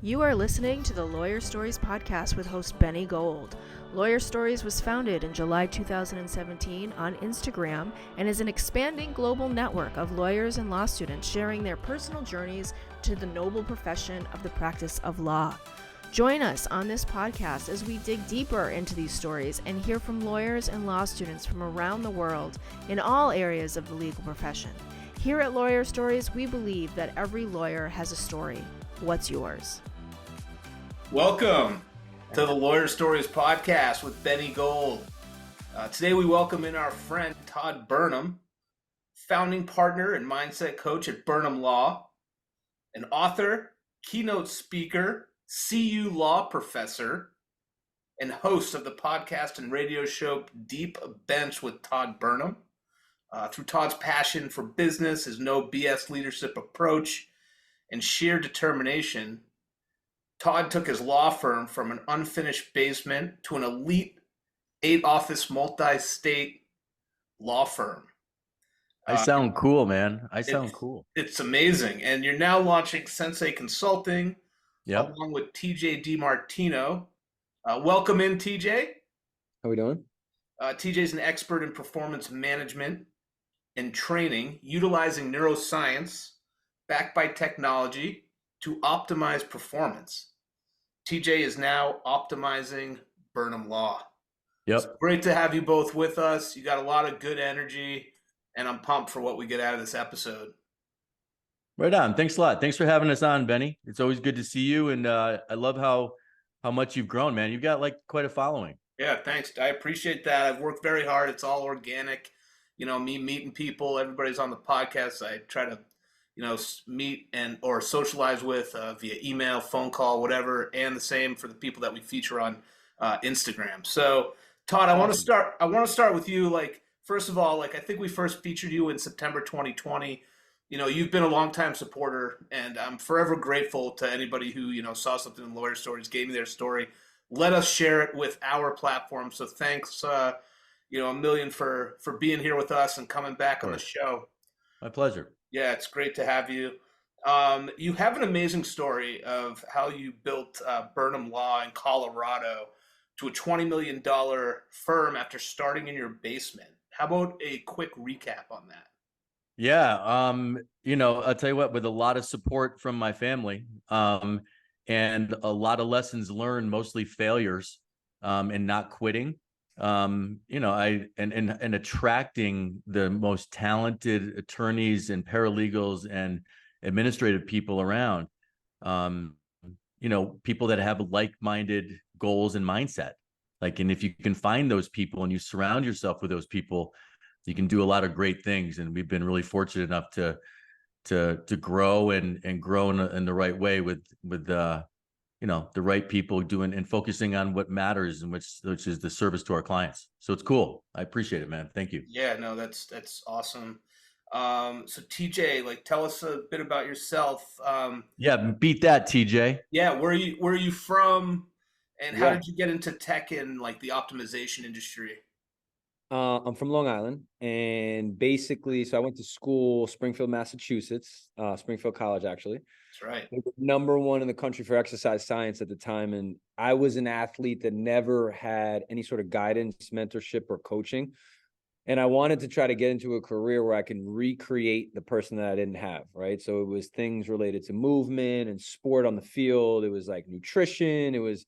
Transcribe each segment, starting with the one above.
You are listening to the Lawyer Stories podcast with host Benny Gold. Lawyer Stories was founded in July 2017 on Instagram and is an expanding global network of lawyers and law students sharing their personal journeys to the noble profession of the practice of law. Join us on this podcast as we dig deeper into these stories and hear from lawyers and law students from around the world in all areas of the legal profession. Here at Lawyer Stories, we believe that every lawyer has a story. What's yours? Welcome to the Lawyer Stories podcast with Benny Gold. Today we welcome in our friend Todd Burnham, founding partner and mindset coach at Burnham Law, an author, keynote speaker, CU law professor, and host of the podcast and radio show Deep Bench with Todd Burnham. Through Todd's passion for business, his no BS leadership approach, and sheer determination, Todd took his law firm from an unfinished basement to an elite 8-office multi-state law firm. I sound cool, man. I sound cool. It's amazing. And you're now launching Sensai Consulting along with TJ DeMartino. Welcome in, TJ. How we doing? TJ is an expert in performance management and training, utilizing neuroscience backed by technology to optimize performance. TJ is now optimizing Burnham Law. Yep. It's great to have you both with us. You got a lot of good energy, and I'm pumped for what we get out of this episode. Right on. Thanks a lot. Thanks for having us on, Benny. It's always good to see you, and I love how much you've grown, man. You've got like quite a following. Yeah, thanks. I appreciate that. I've worked very hard. It's all organic. You know, me meeting people. Everybody's on the podcast. I try to meet and or socialize with via email, phone call, whatever, and the same for the people that we feature on Instagram. So, Todd, I want to start with you. Like, first of all, like I think we first featured you in September 2020. You know, you've been a longtime supporter, and I'm forever grateful to anybody who saw something in Lawyer Stories, gave me their story, let us share it with our platform. So, thanks, a million for being here with us and coming back on the show. My pleasure. Yeah, it's great to have you. You have an amazing story of how you built Burnham Law in Colorado to a $20 million firm after starting in your basement. How about a quick recap on that? Yeah. I'll tell you what, with a lot of support from my family, and a lot of lessons learned, mostly failures, and not quitting. And attracting the most talented attorneys and paralegals and administrative people around, people that have like-minded goals and mindset. And if you can find those people and you surround yourself with those people, you can do a lot of great things. And we've been really fortunate enough to grow and grow in the right way with the right people doing and focusing on what matters, and which is the service to our clients. So it's cool. I appreciate it, man. Thank you. Yeah, no, that's awesome. So TJ, tell us a bit about yourself. Yeah, beat that, TJ. Yeah, where are you from, and how did you get into tech and the optimization industry? I'm from Long Island, and basically, so I went to school, Springfield, Massachusetts, Springfield College, actually. That's right. We were number one in the country for exercise science at the time, and I was an athlete that never had any sort of guidance, mentorship, or coaching. And I wanted to try to get into a career where I can recreate the person that I didn't have, right? So it was things related to movement and sport on the field. It was like nutrition. It was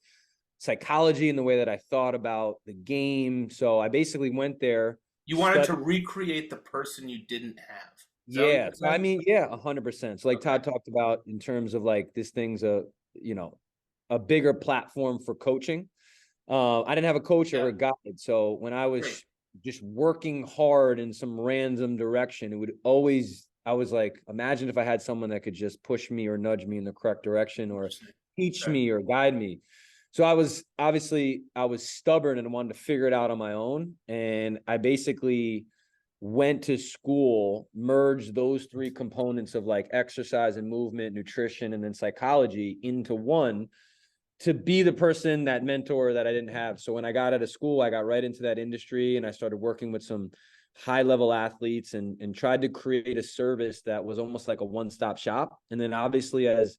psychology in the way that I thought about the game. So I basically went there. You wanted to recreate the person you didn't have. Yeah. So, I mean, yeah, 100%. So Todd talked about in terms of this thing's a bigger platform for coaching. I didn't have a coach or a guide. So when I was just working hard in some random direction, I was like, imagine if I had someone that could just push me or nudge me in the correct direction or teach me or guide me. So I was stubborn and wanted to figure it out on my own. And I basically went to school, merged those three components of exercise and movement, nutrition, and then psychology into one to be the person, that mentor that I didn't have. So when I got out of school, I got right into that industry and I started working with some high level athletes and tried to create a service that was almost like a one-stop shop. And then obviously as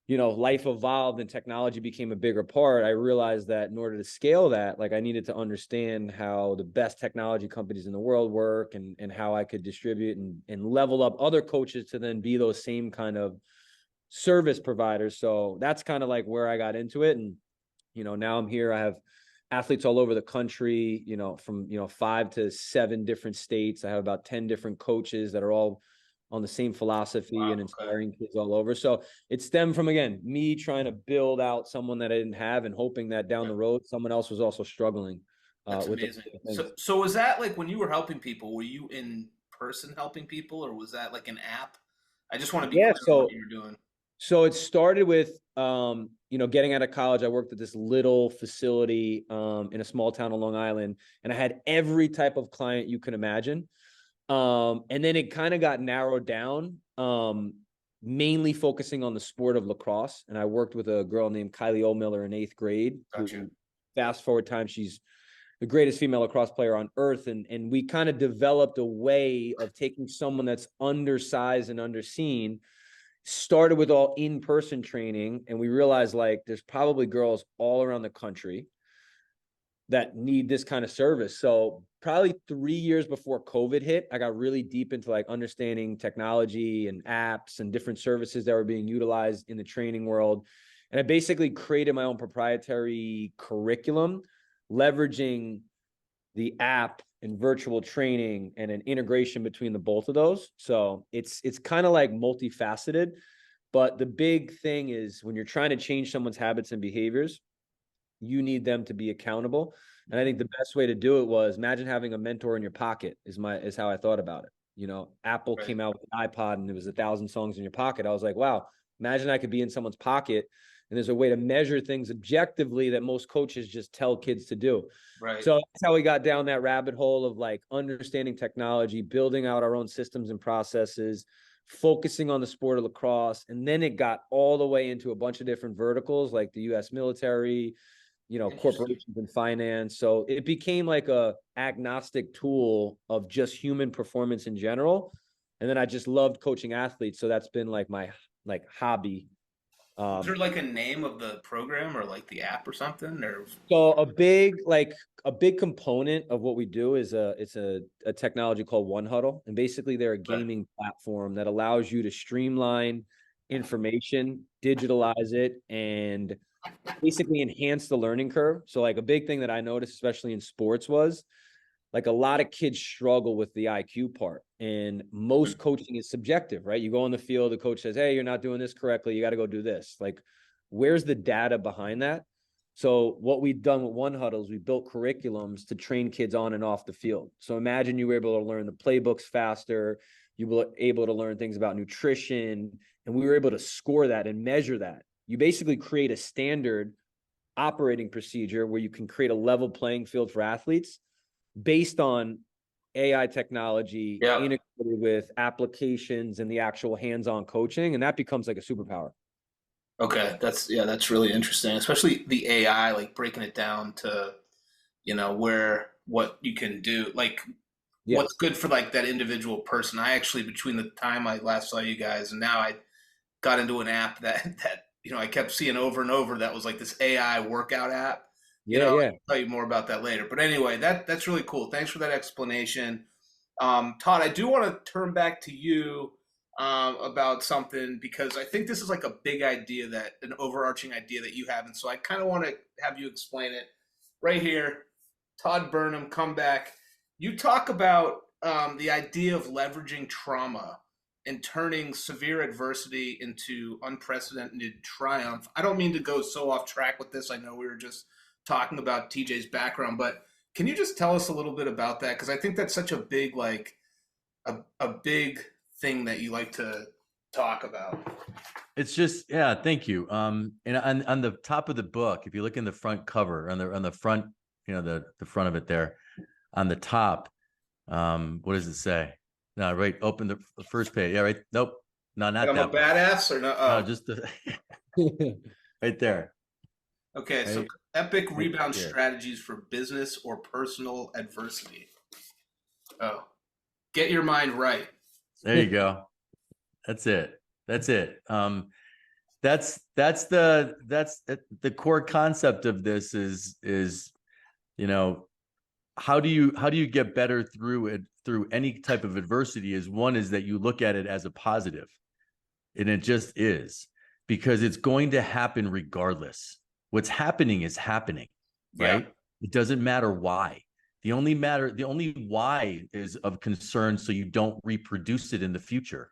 life evolved and technology became a bigger part, I realized that in order to scale that, like I needed to understand how the best technology companies in the world work and how I could distribute and level up other coaches to then be those same kind of service providers. So that's kind of like where I got into it. And, now I'm here. I have athletes all over the country, from, 5 to 7 different states. I have about 10 different coaches that are all on the same philosophy and inspiring kids all over. So it stemmed from, again, me trying to build out someone that I didn't have and hoping that down the road, someone else was also struggling. That's with amazing. the So was that like when you were helping people, were you in person helping people, or was that like an app? I just want to be clear on what you're doing. So it started with, getting out of college. I worked at this little facility in a small town on Long Island, and I had every type of client you can imagine. And then it kind of got narrowed down, mainly focusing on the sport of lacrosse. And I worked with a girl named Kylie O'Miller in 8th grade. Who, fast forward time, she's the greatest female lacrosse player on earth. And we kind of developed a way of taking someone that's undersized and underseen, started with all in-person training. And we realized like there's probably girls all around the country that need this kind of service. So probably 3 years before COVID hit, I got really deep into like understanding technology and apps and different services that were being utilized in the training world. And I basically created my own proprietary curriculum, leveraging the app and virtual training and an integration between the both of those. So it's kind of like multifaceted, but the big thing is when you're trying to change someone's habits and behaviors, you need them to be accountable. And I think the best way to do it was, imagine having a mentor in your pocket is how I thought about it. Apple came out with an iPod and it was 1,000 songs in your pocket. I was like, wow, imagine I could be in someone's pocket. And there's a way to measure things objectively that most coaches just tell kids to do. Right. So that's how we got down that rabbit hole of like understanding technology, building out our own systems and processes, focusing on the sport of lacrosse. And then it got all the way into a bunch of different verticals like the US military, corporations and finance. So it became like a agnostic tool of just human performance in general. And then I just loved coaching athletes. So that's been like my hobby. Is there like a name of the program or like the app or something? Or so a big component of what we do is it's a technology called One Huddle. And basically they're a gaming platform that allows you to streamline information, digitalize it, and basically enhance the learning curve. So like a big thing that I noticed, especially in sports, was like a lot of kids struggle with the IQ part, and most coaching is subjective, right? You go on the field, the coach says, hey, you're not doing this correctly. You got to go do this. Like, where's the data behind that? So what we've done with One Huddle is we built curriculums to train kids on and off the field. So imagine you were able to learn the playbooks faster. You were able to learn things about nutrition, and we were able to score that and measure that. You basically create a standard operating procedure where you can create a level playing field for athletes based on AI technology integrated with applications and the actual hands-on coaching. And that becomes like a superpower. Okay. That's really interesting, especially the AI, like breaking it down to, what you can do, like what's good for like that individual person. I actually, between the time I last saw you guys and now, I got into an app that I kept seeing over and over. That was like this AI workout app. I'll tell you more about that later. But anyway, that's really cool. Thanks for that explanation. Todd, I do want to turn back to you about something, because I think this is like a big idea, an overarching idea that you have. And so I kind of want to have you explain it right here. Todd Burnham, come back. You talk about the idea of leveraging trauma and turning severe adversity into unprecedented triumph. I don't mean to go so off track with this. I know we were just talking about TJ's background, but can you just tell us a little bit about that? Because I think that's such a big, like a big thing that you like to talk about. It's just, thank you. And on the top of the book, if you look in the front cover, on the front, the front of it there, on the top, what does it say? No, right. Open the first page. Yeah, right. Nope. No, not I'm that. I'm a badass or no? No, just the right there. Okay, so epic rebound strategies for business or personal adversity. Oh, get your mind right. There you go. That's it. the core concept of this is, you know, how do you get better through it, through any type of adversity? Is one is that you look at it as a positive, and it just is, because it's going to happen regardless. What's happening is happening, right? It doesn't matter why. The only why is of concern, so you don't reproduce it in the future,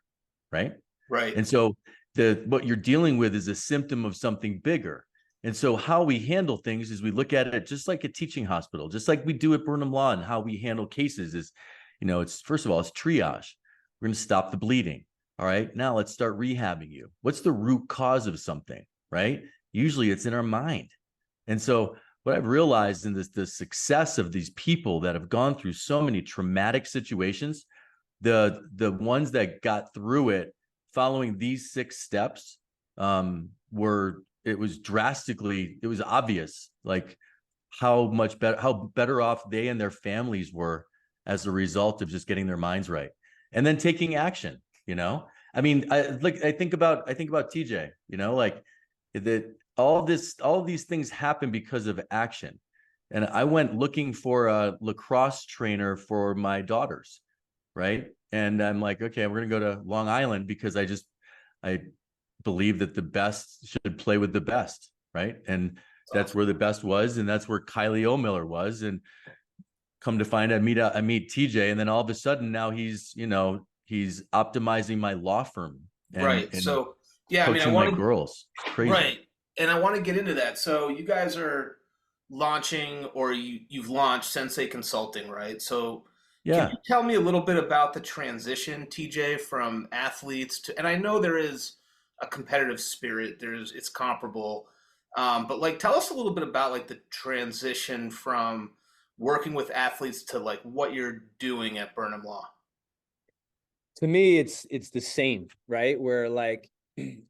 right? Right. And so what you're dealing with is a symptom of something bigger. And so how we handle things is we look at it just like a teaching hospital, just like we do at Burnham Law, and how we handle cases is, it's, first of all, it's triage. We're going to stop the bleeding. All right, now let's start rehabbing you. What's the root cause of something, right? Usually it's in our mind. And so what I've realized in the success of these people that have gone through so many traumatic situations, the ones that got through it following these 6 steps, it was obvious, like how better off they and their families were as a result of just getting their minds right and then taking action. I mean, I think about TJ, like that all these things happen because of action. And I went looking for a lacrosse trainer for my daughters, right? And I'm like, okay, we're gonna go to Long Island because I believe that the best should play with the best, right? And that's where the best was, and that's where Kylie O'Miller was. And come to find, I meet TJ, and then all of a sudden now he's optimizing my law firm, right. So yeah, coaching my girls. It's crazy. Right. And I want to get into that. So you guys are launching, or you've launched Sensai Consulting, right? So yeah, can you tell me a little bit about the transition, TJ, from athletes to, and I know there is a competitive spirit, it's comparable, but like, tell us a little bit about like the transition from working with athletes to like what you're doing at Burnham Law. To me, it's the same, right? Where like,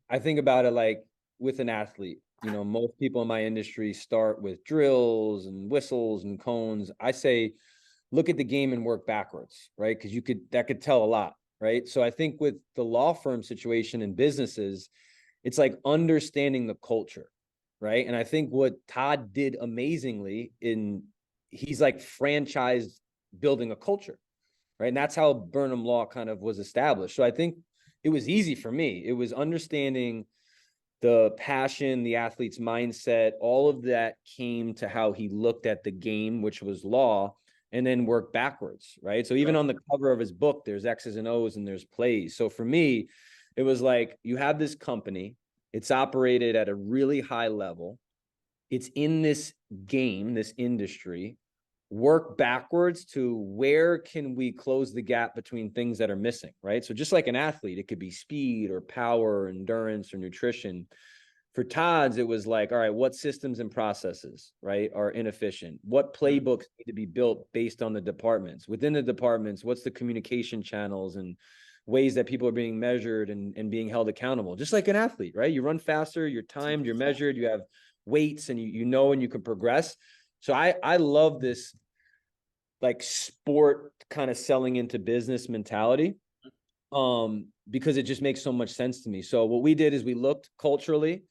I think about it like with an athlete, most people in my industry start with drills and whistles and cones. I say, look at the game and work backwards, right? Because that could tell a lot, right? So I think with the law firm situation and businesses, it's like understanding the culture, right? And I think what Todd did amazingly he's like franchised building a culture, right? And that's how Burnham Law kind of was established. So I think it was easy for me. It was understanding the passion, the athlete's mindset, all of that came to how he looked at the game, which was law, and then work backwards, right? So even on the cover of his book, there's X's and O's and there's plays. So for me, it was like, you have this company, it's operated at a really high level, it's in this game, this industry, work backwards to where can we close the gap between things that are missing, right? So just like an athlete, it could be speed or power, or endurance or nutrition. For Todd's, it was like, all right, what systems and processes, right, are inefficient? What playbooks need to be built based on the departments? Within the departments, what's the communication channels and ways that people are being measured and being held accountable? Just like an athlete, right? You run faster, you're timed, you're measured, you have weights, and and you can progress. So I love this like sport kind of selling into business mentality, because it just makes so much sense to me. So what we did is we looked culturally,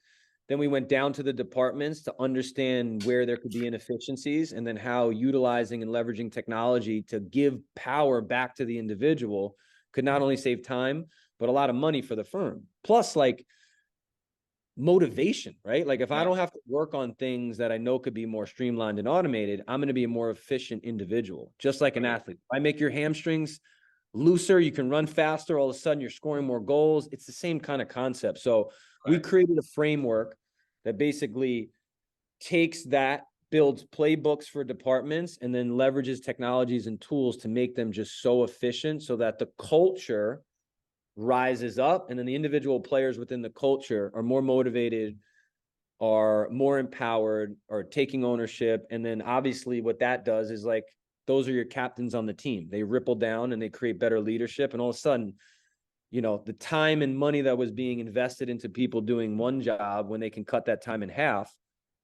then we went down to the departments to understand where there could be inefficiencies, and then how utilizing and leveraging technology to give power back to the individual could not only save time, but a lot of money for the firm. Plus, like, motivation, right? Like if I don't have to work on things that I know could be more streamlined and automated, I'm going to be a more efficient individual, just like an athlete. If I make your hamstrings looser, you can run faster, all of a sudden you're scoring more goals. It's the same kind of concept. So we created a framework that basically takes that, builds playbooks for departments, and then leverages technologies and tools to make them just so efficient so that the culture rises up, and then the individual players within the culture are more motivated, are more empowered, are taking ownership. And then obviously what that does is, like, those are your captains on the team. They ripple down and they create better leadership. And all of a sudden, the time and money that was being invested into people doing one job, when they can cut that time in half,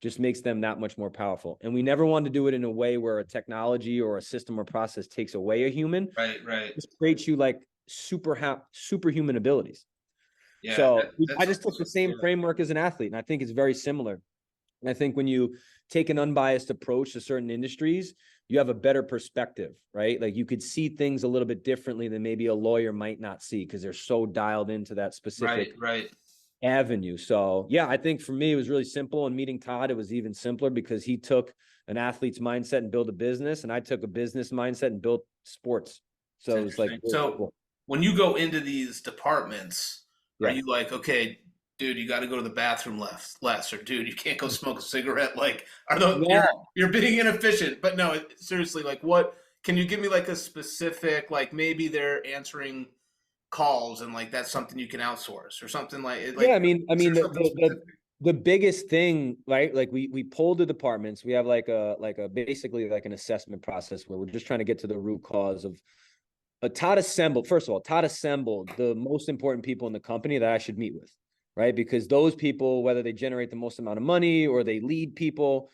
just makes them that much more powerful. And we never want to do it in a way where a technology or a system or process takes away a human. Right. It just creates you like superhuman abilities. Yeah, So that's I just took the same framework as an athlete, and I think it's very similar. And I think when you take an unbiased approach to certain industries, you have a better perspective, right? Like you could see things a little bit differently than maybe a lawyer might not see because they're so dialed into that specific right. avenue. So yeah, I think for me, it was really simple. And meeting Todd, it was even simpler because he took an athlete's mindset and built a business, and I took a business mindset and built sports. So it was like, so when you go into these departments, are yeah, you like, okay, dude, you got to go to the bathroom less, or dude, you can't go smoke a cigarette? Like, are those no, you're being inefficient? But no, seriously, like, what can you give me like a specific, like maybe they're answering calls and like that's something you can outsource or something like yeah. I is mean, there something specific? the biggest thing, right? Like we pulled the departments. We have like a basically like an assessment process where we're just trying to get to the root cause of. Todd assembled. First of all, Todd assembled the most important people in the company that I should meet with, right? Because those people, whether they generate the most amount of money or they lead people.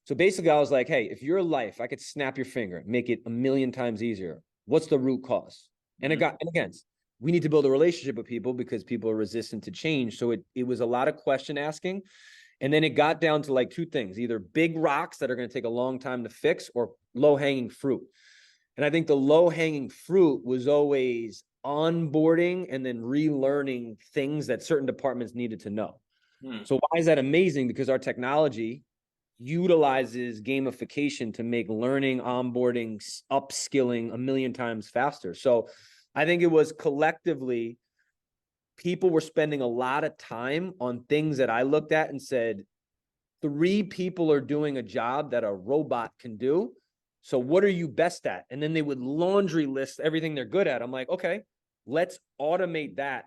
So basically, I was like, hey, if your life, I could snap your finger, make it a million times easier. What's the root cause? And Mhm. and again, we need to build a relationship with people because people are resistant to change. So it was a lot of question asking. And then it got down to like two things, either big rocks that are going to take a long time to fix or low hanging fruit. And I think the low hanging fruit was always onboarding and then relearning things that certain departments needed to know. Hmm. So why is that amazing? Because our technology utilizes gamification to make learning, onboarding, upskilling a million times faster. So I think it was collectively, people were spending a lot of time on things that I looked at and said, 3 people are doing a job that a robot can do. So what are you best at? And then they would laundry list everything they're good at. I'm like, okay, let's automate that.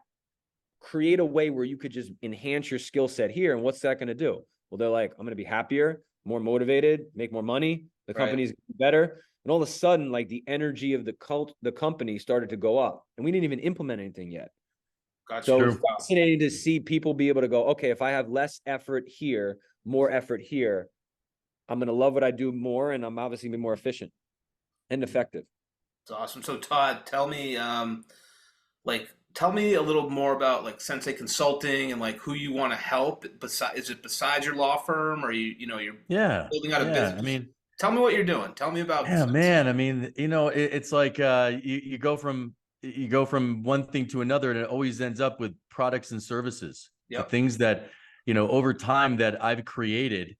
Create a way where you could just enhance your skill set here. And what's that going to do? Well, they're like, I'm going to be happier, more motivated, make more money. The company's better. And all of a sudden, like the energy of the company started to go up, and we didn't even implement anything yet. Gotcha. So it's fascinating to see people be able to go, okay, if I have less effort here, more effort here, I'm going to love what I do more, and I'm obviously be more efficient and effective. It's awesome. So Todd, tell me a little more about like Sensei Consulting and like who you want to help. Is it besides your law firm, or you're Yeah. building out a Yeah. I business? mean, Tell me what you're doing. Tell me about yeah, Sensei. man. I mean, it's like you go from one thing to another, and it always ends up with products and services, Yep. things that, over time that I've created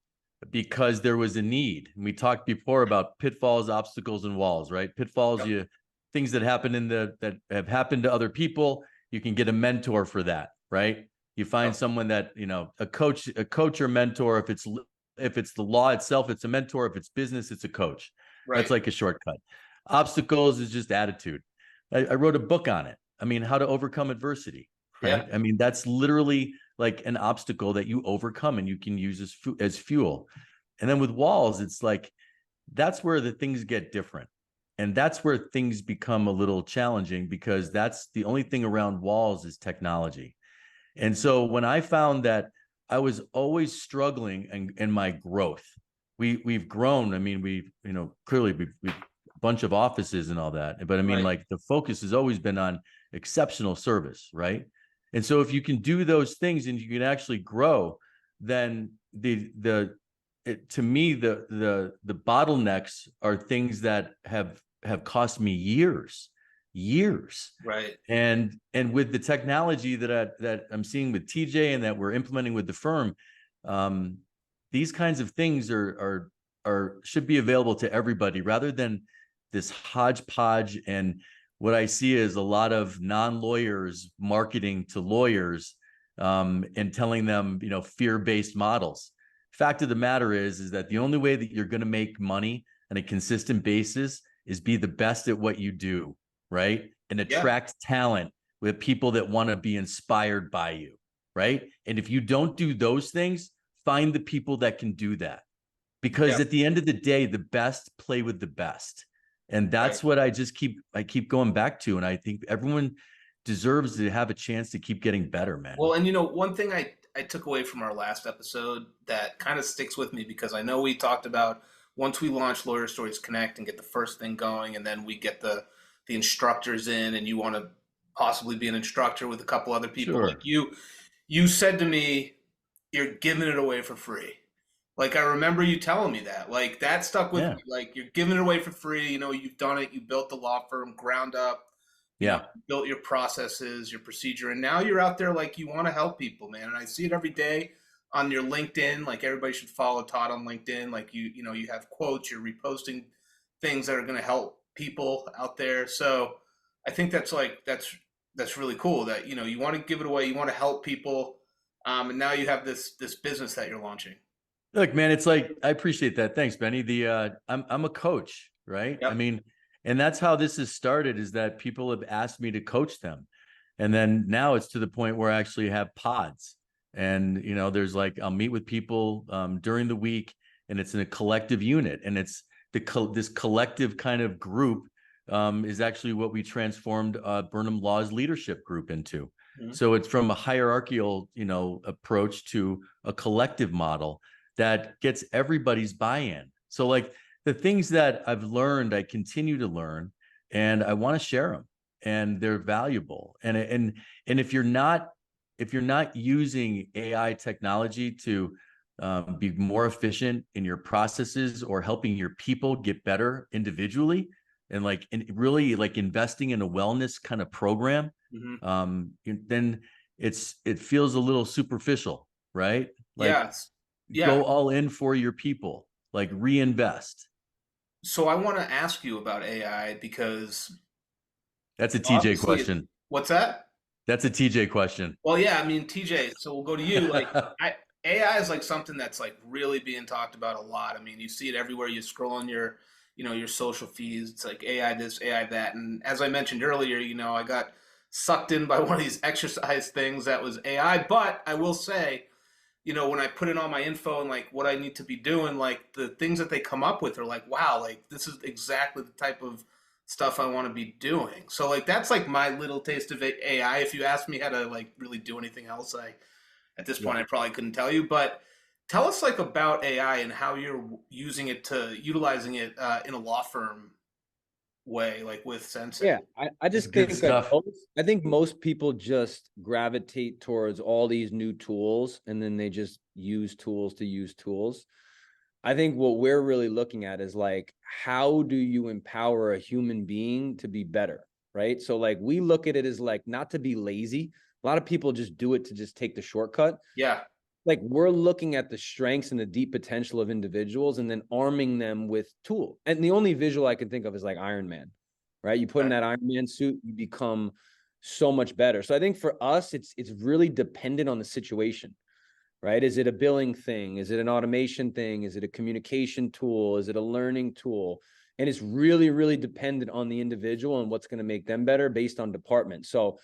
because there was a need. And we talked before about pitfalls, obstacles, and walls, right? Pitfalls, Yep. things that happen that have happened to other people. You can get a mentor for that, right? You find Yep. someone that, a coach or mentor. If it's the law itself, it's a mentor. If it's business, it's a coach. That's Right. like a shortcut. Obstacles is just attitude. I wrote a book on it. I mean, how to overcome adversity, Yeah. right? I mean, that's literally like an obstacle that you overcome and you can use as fuel. And then with walls, it's like, that's where the things get different. And that's where things become a little challenging because that's the only thing around walls is technology. And so when I found that I was always struggling in my growth, we've grown. I mean, clearly we've a bunch of offices and all that, but I mean, Right. like the focus has always been on exceptional service, right? And so if you can do those things and you can actually grow, then to me the bottlenecks are things that have cost me years. Right. And with the technology that I'm seeing with TJ and that we're implementing with the firm, these kinds of things are should be available to everybody rather than this hodgepodge. And what I see is a lot of non-lawyers marketing to lawyers, and telling them, fear-based models. Fact of the matter is that the only way that you're going to make money on a consistent basis is be the best at what you do, right? And attract talent with people that want to be inspired by you, right? And if you don't do those things, find the people that can do that. Because at the end of the day, the best play with the best. And that's what I keep going back to. And I think everyone deserves to have a chance to keep getting better, man. Well, and one thing I took away from our last episode that kind of sticks with me because I know we talked about once we launch Lawyer Stories Connect and get the first thing going, and then we get the instructors in, and you want to possibly be an instructor with a couple other people. Sure. Like you said to me, you're giving it away for free. Like, I remember you telling me that. Like, that stuck with Yeah. me. Like, you're giving it away for free. You know, you've done it. You built the law firm ground up. You know, Yeah. you built your processes, your procedure, and now you're out there like you want to help people, man. And I see it every day on your LinkedIn. Like, everybody should follow Todd on LinkedIn. Like, you know, you have quotes. You're reposting things that are going to help people out there. So I think that's really cool. That, you know, you want to give it away. You want to help people, and now you have this business that you're launching. Look, man, it's like, I appreciate that. Thanks, Benny. I'm a coach, right? I Yep. mean, and that's how this has started, is that people have asked me to coach them. And then now it's to the point where I actually have pods. And, you know, there's like, I'll meet with people during the week, and it's in a collective unit. And it's this collective kind of group is actually what we transformed Burnham Law's leadership group into. Mhm. So it's from a hierarchical, you know, approach to a collective model that gets everybody's buy-in. So like the things that I've learned, I continue to learn, and I want to share them, and they're valuable. And if you're not using AI technology to be more efficient in your processes, or helping your people get better individually, and like really like investing in a wellness kind of program, then it feels a little superficial, right? Like, Yes. Yeah. go all in for your people, like reinvest. So I want to ask you about AI because That's a TJ obviously, question. what's that? That's a TJ question. Well, yeah, I mean, TJ, so we'll go to you. Like, AI is like something that's like really being talked about a lot. I mean, you see it everywhere. You scroll on your, you know, your social feeds. It's like AI this, AI that. And as I mentioned earlier, you know, I got sucked in by one of these exercise things that was AI. But I will say, you know, when I put in all my info and like what I need to be doing, like the things that they come up with are like, wow, like this is exactly the type of stuff I want to be doing. So like that's like my little taste of AI. If you ask me how to like really do anything else, at this point I probably couldn't tell you. But tell us like about AI and how you're utilizing it in a law firm way, like with Sensei. Yeah, I just Good think like stuff. I think most people just gravitate towards all these new tools, and then they just use tools to use tools. I think what we're really looking at is like, how do you empower a human being to be better, right? So like we look at it as like not to be lazy. A lot of people just do it to just take the shortcut. Yeah. Like we're looking at the strengths and the deep potential of individuals, and then arming them with tools. And the only visual I can think of is like Iron Man, right? You put in that Iron Man suit, you become so much better. So I think for us, it's really dependent on the situation, right? Is it a billing thing? Is it an automation thing? Is it a communication tool? Is it a learning tool? And it's really, really dependent on the individual and what's going to make them better based on department. So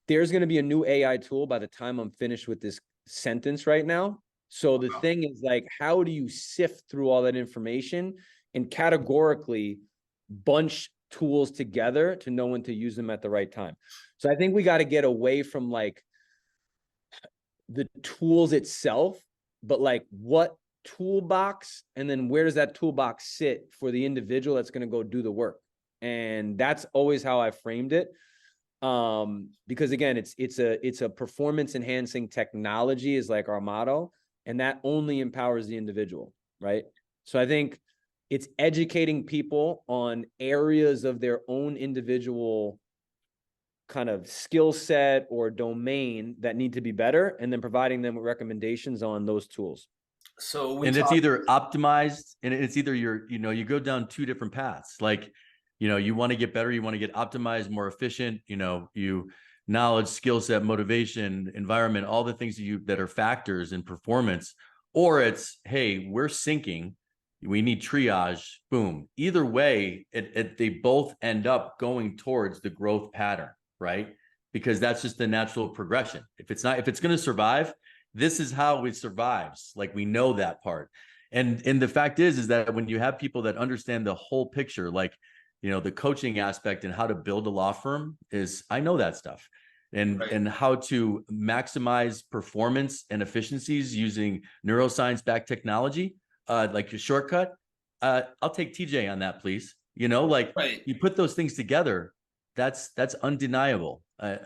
there's going to be a new AI tool by the time I'm finished with this sentence right now. So the thing is like, how do you sift through all that information and categorically bunch tools together to know when to use them at the right time? So I think we got to get away from like the tools itself, but like what toolbox, and then where does that toolbox sit for the individual that's going to go do the work? And that's always how I framed it. Because again, it's a performance enhancing technology is like our motto, and that only empowers the individual, right? So I think it's educating people on areas of their own individual kind of skill set or domain that need to be better, and then providing them with recommendations on those tools. So it's either optimized, and it's either you go down two different paths. Like, you know, you want to get better, you want to get optimized, more efficient, you know, knowledge, skill set, motivation, environment, all the things that are factors in performance. Or it's, hey, we're sinking, we need triage, boom. Either way, they both end up going towards the growth pattern, right? Because that's just the natural progression. If it's going to survive, this is how it survives. Like, we know that part. And the fact is that when you have people that understand the whole picture, like, you know, the coaching aspect and how to build a law firm I know that stuff, and how to maximize performance and efficiencies using neuroscience backed technology, like your shortcut. I'll take TJ on that, please. You know, like, you put those things together, that's undeniable. Yeah,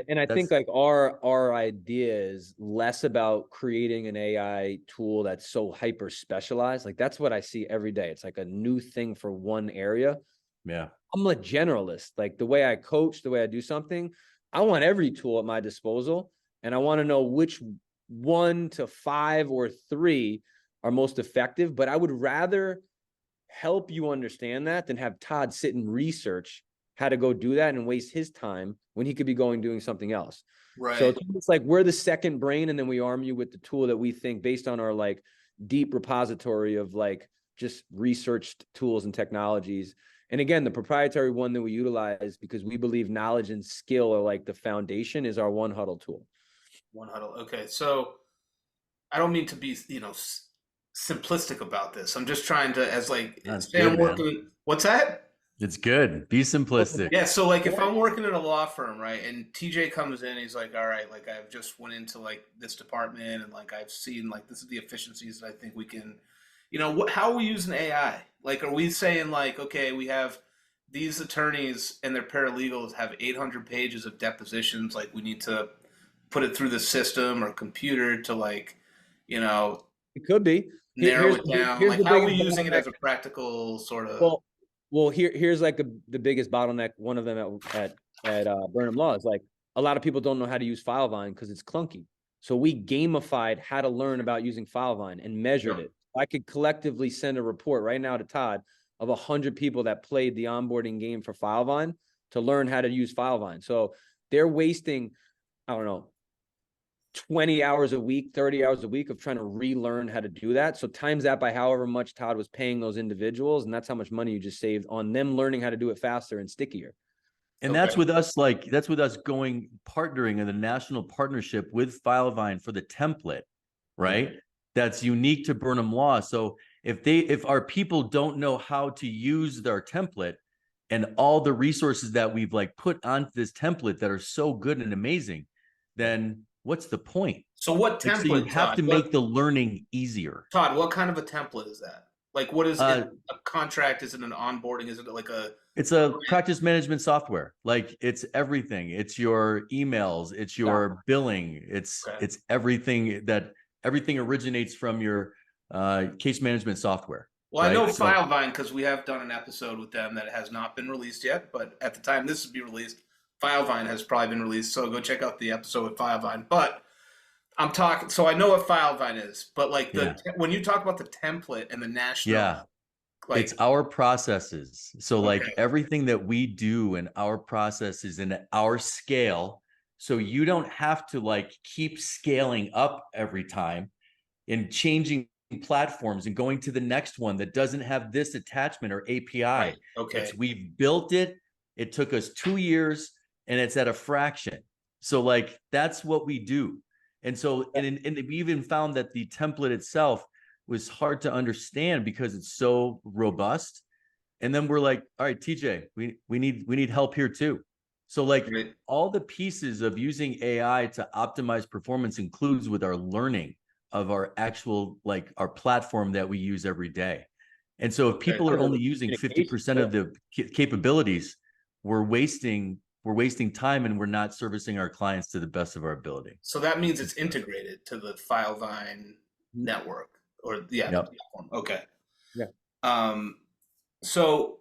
and I think like our idea is less about creating an AI tool that's so hyper specialized. Like that's what I see every day. It's like a new thing for one area. Yeah. I'm a generalist. Like the way I coach, the way I do something, I want every tool at my disposal, and I want to know which 1 to 5 or 3 are most effective. But I would rather help you understand that than have Todd sit and research how to go do that and waste his time when he could be going doing something else. Right. So it's like we're the second brain, and then we arm you with the tool that we think based on our like deep repository of like just researched tools and technologies. And again, the proprietary one that we utilize because we believe knowledge and skill are like the foundation is our One Huddle tool. One Huddle. Okay. So I don't mean to be, simplistic about this. I'm just trying to, as like, say I'm working. What's that? It's good. Be simplistic. Yeah. So like if I'm working in a law firm, right, and TJ comes in, he's like, all right, like I've just went into like this department and like I've seen like this is the efficiencies that I think we can, how are we using AI? Like, are we saying like, okay, we have these attorneys and their paralegals have 800 pages of depositions. Like we need to put it through the system or computer to like, it could be narrow it down. Like how are we using it as a practical sort of? Well, here's like the biggest bottleneck. One of them at Burnham Law is like a lot of people don't know how to use FileVine because it's clunky. So we gamified how to learn about using FileVine and measured it. I could collectively send a report right now to Todd of 100 people that played the onboarding game for FileVine to learn how to use FileVine. So they're wasting, I don't know, 20 hours a week, 30 hours a week of trying to relearn how to do that. So times that by however much Todd was paying those individuals, and that's how much money you just saved on them learning how to do it faster and stickier. And that's with us, going partnering in the national partnership with FileVine for the template, right? That's unique to Burnham Law. So if our people don't know how to use their template and all the resources that we've like put onto this template that are so good and amazing, then what's the point? So what template? So you have to make the learning easier. Todd, what kind of a template is that? Like, what is it? A contract? Is it an onboarding? Is it like a? It's a practice management software. Like it's everything. It's your emails. It's your billing. It's everything originates from your case management software. Well, right? I know FileVine because we have done an episode with them that has not been released yet, but at the time this will be released, FileVine has probably been released. So go check out the episode with FileVine. But I'm talking, so I know what FileVine is, but like when you talk about the template and the national, like, it's our processes. So like everything that we do in our processes and our scale. So you don't have to like keep scaling up every time and changing platforms and going to the next one that doesn't have this attachment or API. Right. Okay. We've built it. It took us 2 years and it's at a fraction. So like, that's what we do. And so, and we even found that the template itself was hard to understand because it's so robust. And then we're like, all right, TJ, we need help here too. So like all the pieces of using AI to optimize performance includes with our learning of our actual, like our platform that we use every day. And so if people are only using 50% of the capabilities, we're wasting time and we're not servicing our clients to the best of our ability. So that means it's integrated to the FileVine network or the platform. Okay. Yeah. So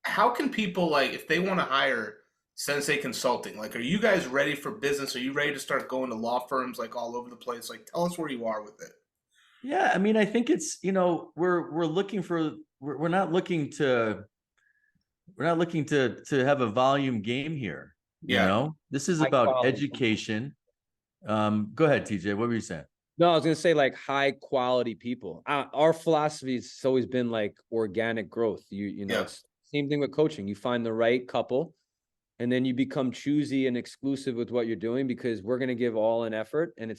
how can people, like, if they want to hire Sensai Consulting, like, are you guys ready for business? Are you ready to start going to law firms like all over the place? Like, tell us where you are with it. Yeah. I mean, I think it's, we're looking for, we're not looking to have a volume game here. This is about education. Go ahead, TJ. What were you saying? No, I was going to say like high quality people. Our philosophy has always been like organic growth. It's same thing with coaching. You find the right couple and then you become choosy and exclusive with what you're doing because we're going to give all an effort. And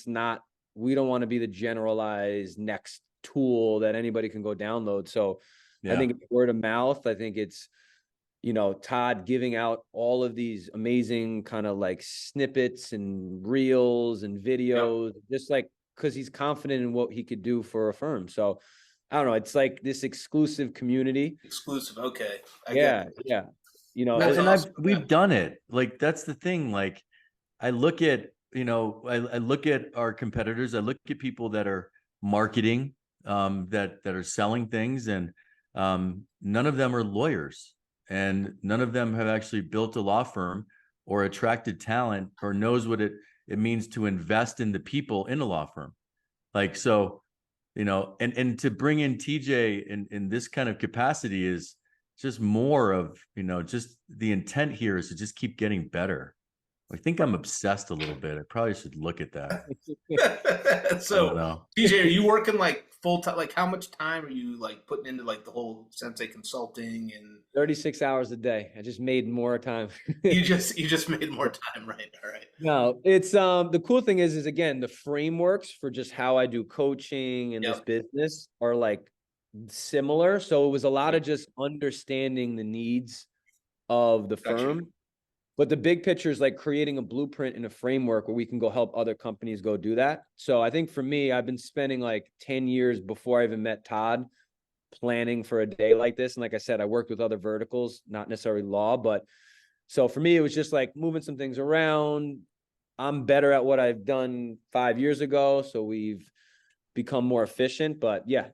we don't want to be the generalized next tool that anybody can go download. So I think it's word of mouth. I think it's, Todd giving out all of these amazing kind of like snippets and reels and videos, just like, because he's confident in what he could do for a firm. So I don't know. It's like this exclusive community. Exclusive. Okay. Yeah. you know, That's and awesome. we've done it. Like, that's the thing. Like, I look at, I look at our competitors. I look at people that are marketing, that are selling things, and none of them are lawyers, and none of them have actually built a law firm or attracted talent or knows what it means to invest in the people in a law firm. Like, so, and to bring in TJ in this kind of capacity is just more of, just the intent here is to just keep getting better. I think I'm obsessed a little bit. I probably should look at that. So, TJ, are you working like full time? Like, how much time are you like putting into like the whole Sensei Consulting and 36 hours a day? I just made more time. you just made more time, right? All right. No, it's the cool thing is again, the frameworks for just how I do coaching and this business are like similar. So it was a lot of just understanding the needs of the firm. But the big picture is like creating a blueprint and a framework where we can go help other companies go do that. So I think for me, I've been spending like 10 years before I even met Todd planning for a day like this. And like I said, I worked with other verticals, not necessarily law, but so for me, it was just like moving some things around. I'm better at what I've done 5 years ago. So we've become more efficient, but yeah,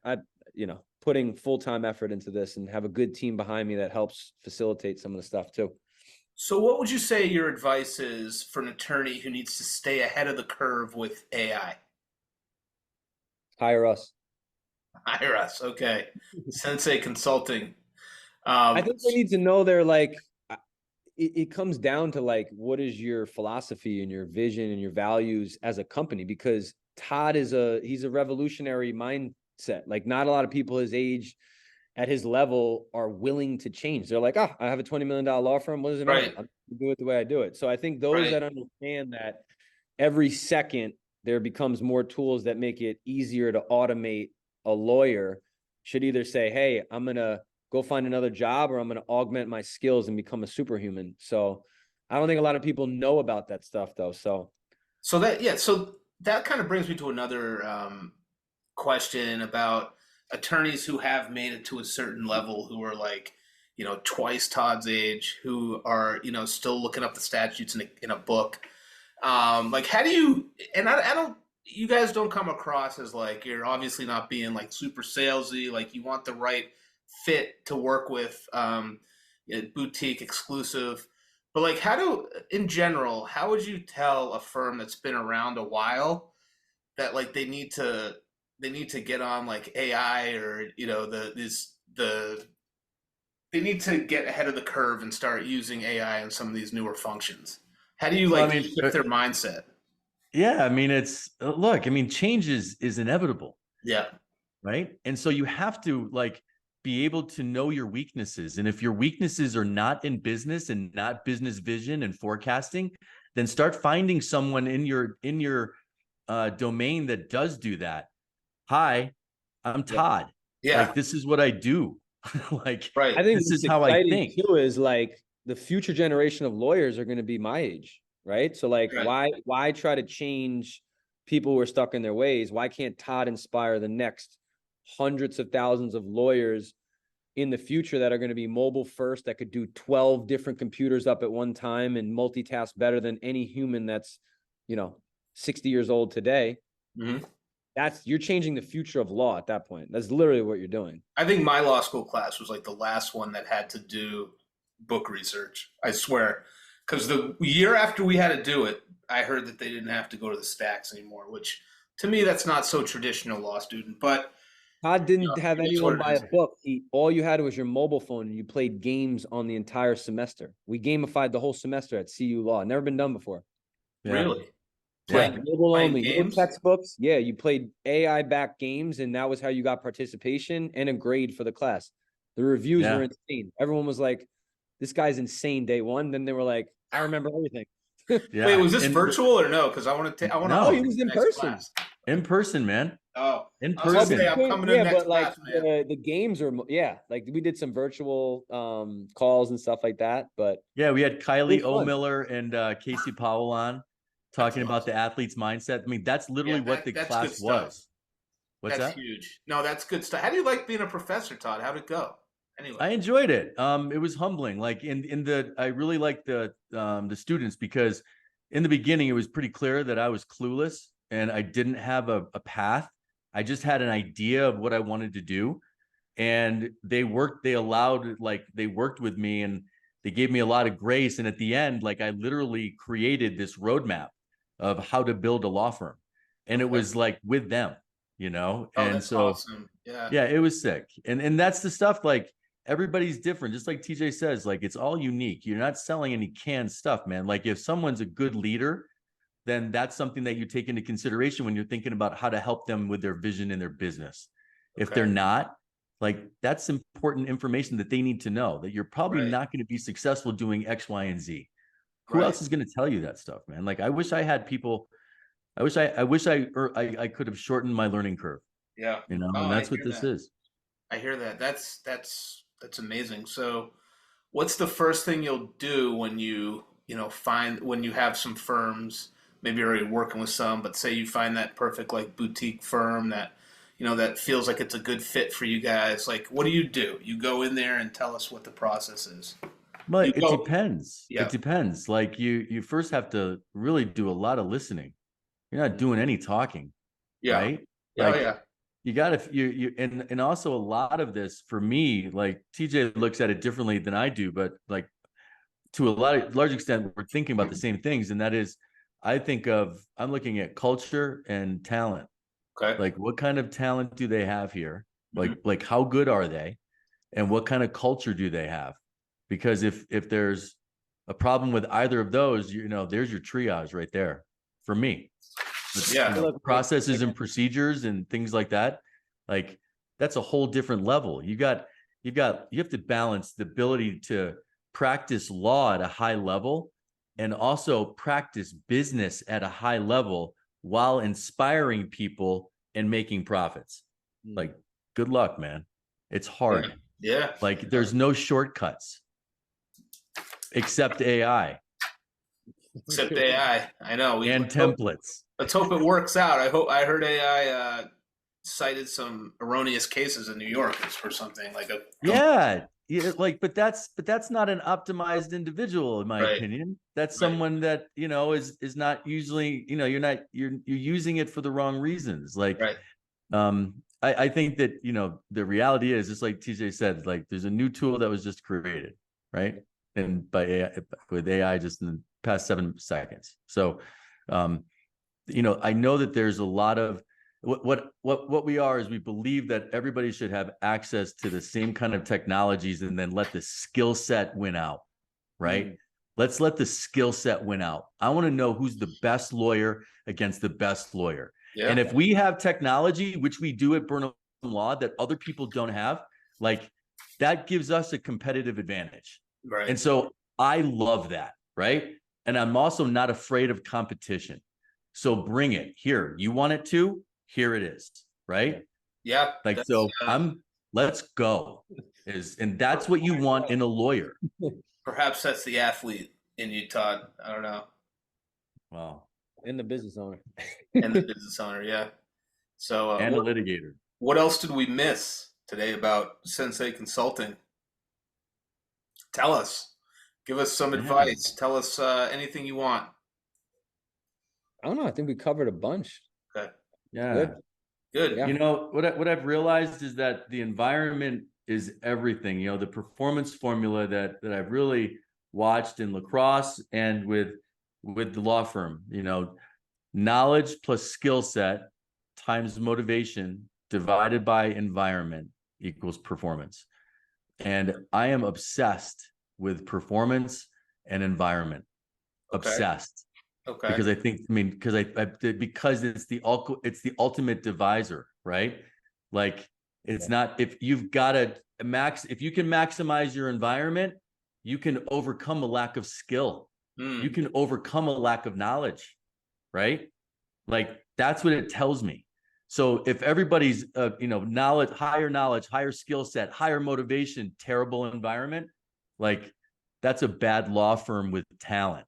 putting full-time effort into this and have a good team behind me that helps facilitate some of the stuff too. So what would you say your advice is for an attorney who needs to stay ahead of the curve with AI? Hire us. Hire us. Okay. Sensei Consulting. I think they need to know they're like, it comes down to like, what is your philosophy and your vision and your values as a company? Because Todd he's a revolutionary mindset. Like, not a lot of people his age at his level are willing to change. They're like, I have a $20 million law firm. What does it matter? I'm going to do it the way I do it. So I think those that understand that every second there becomes more tools that make it easier to automate a lawyer should either say, hey, I'm going to go find another job, or I'm going to augment my skills and become a superhuman. So I don't think a lot of people know about that stuff though. So that kind of brings me to another question about attorneys who have made it to a certain level, who are like, twice Todd's age, who are, still looking up the statutes in a book. Like, how do you, and I don't, you guys don't come across as like, you're obviously not being like super salesy, like you want the right fit to work with, boutique exclusive, but like, in general, how would you tell a firm that's been around a while that like they need to get on like AI, or they need to get ahead of the curve and start using AI in some of these newer functions? How do you shift their mindset? Yeah, I mean, change is inevitable. Yeah. Right. And so you have to like be able to know your weaknesses. And if your weaknesses are not in business and not business vision and forecasting, then start finding someone in your domain that does do that. Hi, I'm Todd. Yeah. Like, this is what I do. Like, I think this is how I think too, is like the future generation of lawyers are going to be my age. Right. So like, why try to change people who are stuck in their ways? Why can't Todd inspire the next hundreds of thousands of lawyers in the future that are going to be mobile first, that could do 12 different computers up at one time and multitask better than any human that's, 60 years old today? Mm-hmm. You're changing the future of law at that point. That's literally what you're doing. I think my law school class was like the last one that had to do book research. I swear. Because the year after we had to do it, I heard that they didn't have to go to the stacks anymore, which to me, that's not so traditional law student. But Todd didn't have anyone buy a book. All you had was your mobile phone, and you played games on the entire semester. We gamified the whole semester at CU Law. Never been done before. Yeah. Really? Yeah, mobile only, no textbooks. Yeah, you played AI-backed games, and that was how you got participation and a grade for the class. The reviews were insane. Everyone was like, this guy's insane day one. Then they were like, I remember everything. Wait, was this virtual or no? Because I want to. No, he was in person. Class. In person, man. Oh, in person. I'm coming to next but like class, man. The games are like we did some virtual calls and stuff like that. But yeah, we had Kylie O'Miller and Casey Powell on talking about the athlete's mindset. I mean, that's literally what the class was. What's that? That's huge. No, that's good stuff. How do you like being a professor, Todd? How'd it go? Anyway. I enjoyed it. It was humbling. Like I really liked the students, because in the beginning it was pretty clear that I was clueless and I didn't have a path. I just had an idea of what I wanted to do, and they worked with me, and they gave me a lot of grace. And at the end, like, I literally created this roadmap of how to build a law firm, and it was like with them, Oh, and that's so awesome. Yeah. yeah, it was sick. And that's the stuff, like, everybody's different. Just like TJ says, like, it's all unique. You're not selling any canned stuff, man. Like, if someone's a good leader, then that's something that you take into consideration when you're thinking about how to help them with their vision in their business. If they're not, like, that's important information that they need to know, that you're probably not going to be successful doing X, Y, and Z. Who else is going to tell you that stuff, man? Like, I wish I had people. I wish I could have shortened my learning curve. Yeah. And that's what this is. I hear that. That's amazing. So what's the first thing you'll do when you have some firms, maybe you're already working with some, but say you find that perfect, like, boutique firm that, that feels like it's a good fit for you guys? Like, what do? You go in there and tell us what the process is. Well, it depends. Yeah. It depends. Like, you first have to really do a lot of listening. You're not doing any talking. Yeah. Right? Yeah. Like, Yeah. You got to, and also a lot of this for me, like, TJ looks at it differently than I do, but, like, to a large extent, we're thinking about the same things. And that is, I'm looking at culture and talent. Okay. Like, what kind of talent do they have here? Like how good are they? And what kind of culture do they have? Because if there's a problem with either of those, there's your triage right there for me. Yeah. Processes and procedures and things like that. Like, that's a whole different level. You have to balance the ability to practice law at a high level and also practice business at a high level while inspiring people and making profits. Like, good luck, man. It's hard. Yeah. Like, there's no shortcuts except AI. Except AI. I know. And templates. Let's hope it works out. I heard AI cited some erroneous cases in New York for something like a. Yeah. Like, but that's not an optimized individual, in my opinion. That's someone that, is not usually, you're using it for the wrong reasons. Like, I think that, the reality is, just like TJ said, like, there's a new tool that was just created, right? And with AI just in the past 7 seconds. So, I know that there's a lot of what we are is we believe that everybody should have access to the same kind of technologies, and then let the skill set win out, right? Let's let the skill set win out. I want to know who's the best lawyer against the best lawyer. Yeah. And if we have technology, which we do at Burnham Law, that other people don't have, like, that gives us a competitive advantage. Right. And so I love that, right? And I'm also not afraid of competition. So bring it here. You want it to? Here it is, right? Yeah. Like, so let's go. And that's what you want in a lawyer. Perhaps that's the athlete in you, Todd. I don't know. Well, and the business owner. And the business owner, yeah. So and a litigator. What else did we miss today about Sensai Consulting? Tell us. Give us some advice. Tell us anything you want. I don't know. I think we covered a bunch. Okay. Yeah. Good. Yeah. What I've realized is that the environment is everything. The performance formula that I've really watched in lacrosse and with the law firm, knowledge plus skill set times motivation divided by environment equals performance. And I am obsessed with performance and environment. Okay. Obsessed. Okay. Because because it's the ultimate divisor, right? Like, it's not, if you've got to if you can maximize your environment, you can overcome a lack of skill. You can overcome a lack of knowledge, right? Like, that's what it tells me. So if everybody's, knowledge, higher skill set, higher motivation, terrible environment, like, that's a bad law firm with talent.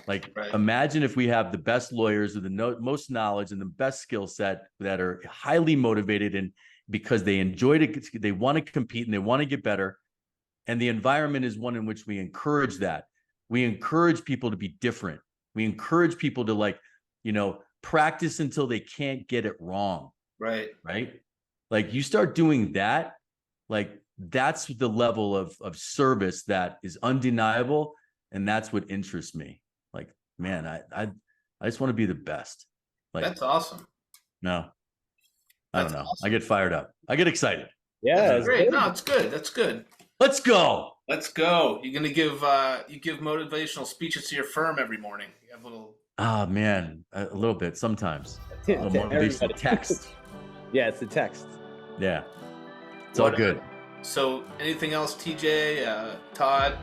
Like, imagine if we have the best lawyers with the most knowledge and the best skill set that are highly motivated, and because they enjoy it, they want to compete and they want to get better, And the environment is one in which we encourage that. We encourage people to be different. We encourage people to, like, you know, practice until they can't get it wrong. Right. Right. Like, you start doing that, like, that's the level of service that is undeniable. And that's what interests me. Like, man, I just want to be the best. Like, that's awesome. No, I don't know. Awesome. I get fired up. I get excited. Yeah, that's great. No, it's good. That's good. Let's go. Let's go. You're gonna give motivational speeches to your firm every morning. You have a little. Ah, man, a little bit sometimes. A little motivational text. Yeah, it's the text. Yeah, it's all good. So, anything else, TJ, Todd?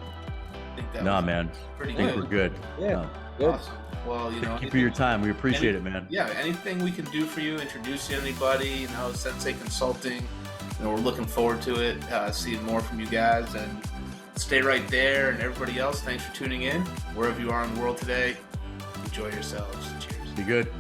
I think that was man. Pretty I think good. we're good. Yeah. No. Awesome. Well, you know, Thank you for your time. We appreciate it, man. Yeah, anything we can do for you, introduce you to anybody, you know, Sensai Consulting. You know, we're looking forward to it, seeing more from you guys, and stay right there. And everybody else, thanks for tuning in. Wherever you are in the world today, enjoy yourselves. Cheers. Be good.